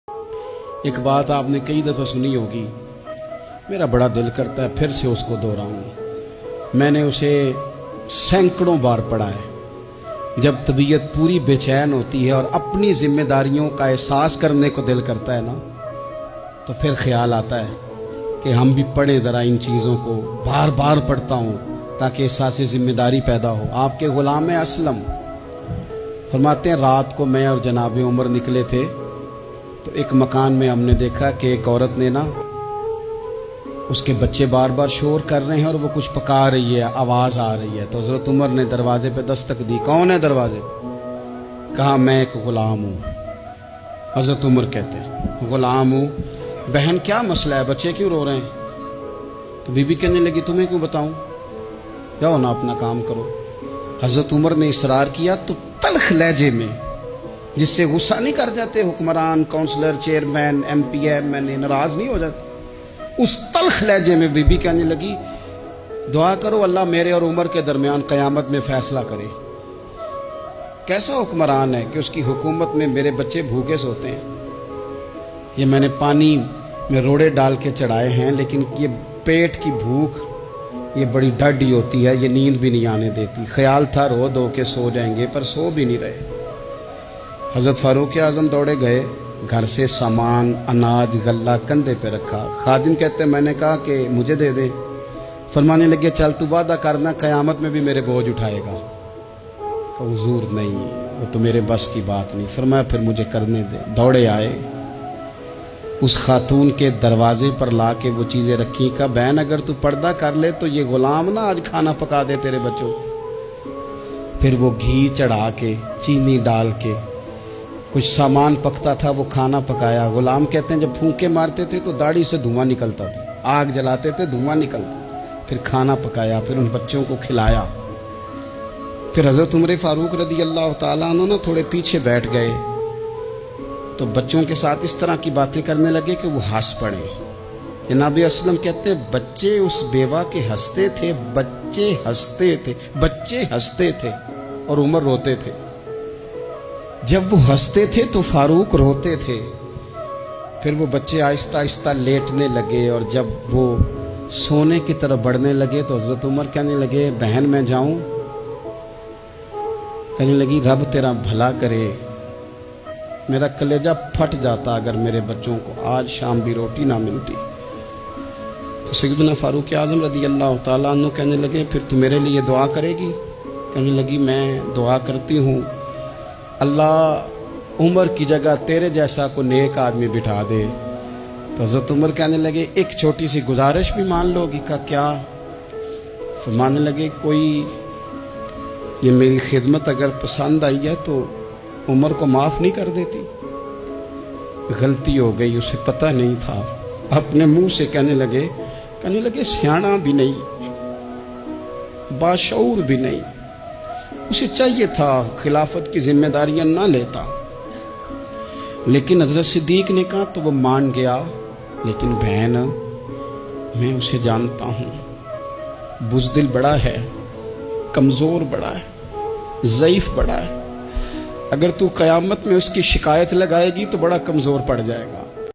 ایک بات آپ نے کئی دفعہ سنی ہوگی، میرا بڑا دل کرتا ہے پھر سے اس کو دہراؤں۔ میں نے اسے سینکڑوں بار پڑھا ہے۔ جب طبیعت پوری بے چین ہوتی ہے اور اپنی ذمہ داریوں کا احساس کرنے کو دل کرتا ہے نا، تو پھر خیال آتا ہے کہ ہم بھی پڑھیں ذرا ان چیزوں کو۔ بار بار پڑھتا ہوں تاکہ احساس ذمہ داری پیدا ہو۔ آپ کے غلام اسلم فرماتے ہیں رات کو میں اور جناب عمر نکلے تھے تو ایک مکان میں ہم نے دیکھا کہ ایک عورت نے نا اس کے بچے بار بار شور کر رہے ہیں اور وہ کچھ پکا رہی ہے، آواز آ رہی ہے۔ تو حضرت عمر نے دروازے پہ دستک دی۔ کون ہے دروازے پہ؟ کہا میں ایک غلام ہوں۔ حضرت عمر کہتے ہیں غلام ہوں؟ بہن کیا مسئلہ ہے، بچے کیوں رو رہے ہیں؟ تو بی بی کہنے لگی تمہیں کیوں بتاؤں، جاؤ نا اپنا کام کرو۔ حضرت عمر نے اصرار کیا تو تلخ لہجے میں، جس سے غصہ نہیں کر جاتے حکمران، councillor, chairman, M P M N A ناراض نہیں ہو جاتے، اس تلخ لہجے میں بی بی کہنے لگی دعا کرو اللہ میرے اور عمر کے درمیان قیامت میں فیصلہ کرے۔ کیسا حکمران ہے کہ اس کی حکومت میں میرے بچے بھوکے سوتے ہیں؟ یہ میں نے پانی میں روڑے ڈال کے چڑھائے ہیں، لیکن یہ پیٹ کی بھوک یہ بڑی ڈاڈی ہوتی ہے، یہ نیند بھی نہیں آنے دیتی۔ خیال تھا رو دو کے سو جائیں گے، پر سو بھی نہیں رہے۔ حضرت فاروق اعظم دوڑے گئے، گھر سے سامان، اناج، غلہ کندھے پہ رکھا۔ خادم کہتے میں نے کہا کہ مجھے دے دے۔ فرمانے لگے چل تو وعدہ کرنا قیامت میں بھی میرے بوجھ اٹھائے گا۔ کہ حضور نہیں، وہ تو میرے بس کی بات نہیں۔ فرمایا پھر مجھے کرنے دے۔ دوڑے آئے، اس خاتون کے دروازے پر لا کے وہ چیزیں رکھی۔ کہا بہن اگر تو پردہ کر لے تو یہ غلام نا آج کھانا پکا دے تیرے بچوں۔ پھر وہ گھی چڑھا کے، چینی ڈال کے، کچھ سامان پکتا تھا وہ کھانا پکایا۔ غلام کہتے ہیں جب پھونکے مارتے تھے تو داڑھی سے دھواں نکلتا تھا، آگ جلاتے تھے دھواں نکلتا تھا۔ پھر کھانا پکایا، پھر ان بچوں کو کھلایا۔ پھر حضرت عمر فاروق رضی اللہ تعالیٰ عنہ نا تھوڑے پیچھے بیٹھ گئے تو بچوں کے ساتھ اس طرح کی باتیں کرنے لگے کہ وہ ہنس پڑے۔ جناب اسلم کہتے ہیں بچے اس بیوہ کے ہنستے تھے، بچے ہنستے تھے اور عمر روتے تھے۔ جب وہ ہنستے تھے تو فاروق روتے تھے۔ پھر وہ بچے آہستہ آہستہ لیٹنے لگے، اور جب وہ سونے کی طرف بڑھنے لگے تو حضرت عمر کہنے لگے بہن میں جاؤں؟ کہنے لگی رب تیرا بھلا کرے، میرا کلیجہ پھٹ جاتا اگر میرے بچوں کو آج شام بھی روٹی نہ ملتی۔ تو سیدنا فاروق اعظم رضی اللہ تعالیٰ عنہ کہنے لگے پھر تو میرے لیے دعا کرے گی؟ کہنے لگی میں دعا کرتی ہوں اللہ عمر کی جگہ تیرے جیسا کو نیک آدمی بٹھا دے۔ تو حضرت عمر کہنے لگے ایک چھوٹی سی گزارش بھی مان لو گی؟ کا کیا؟ فرمانے لگے کوئی یہ میری خدمت اگر پسند آئی ہے تو عمر کو معاف نہیں کر دیتی؟ غلطی ہو گئی، اسے پتہ نہیں تھا۔ اپنے منہ سے کہنے لگے سیاںا بھی نہیں، باشعور بھی نہیں، اسے چاہیے تھا خلافت کی ذمہ داریاں نہ لیتا۔ لیکن حضرت صدیق نے کہا تو وہ مان گیا، لیکن بہن میں اسے جانتا ہوں، بزدل بڑا ہے، کمزور بڑا ہے، ضعیف بڑا ہے۔ اگر تو قیامت میں اس کی شکایت لگائے گی تو بڑا کمزور پڑ جائے گا۔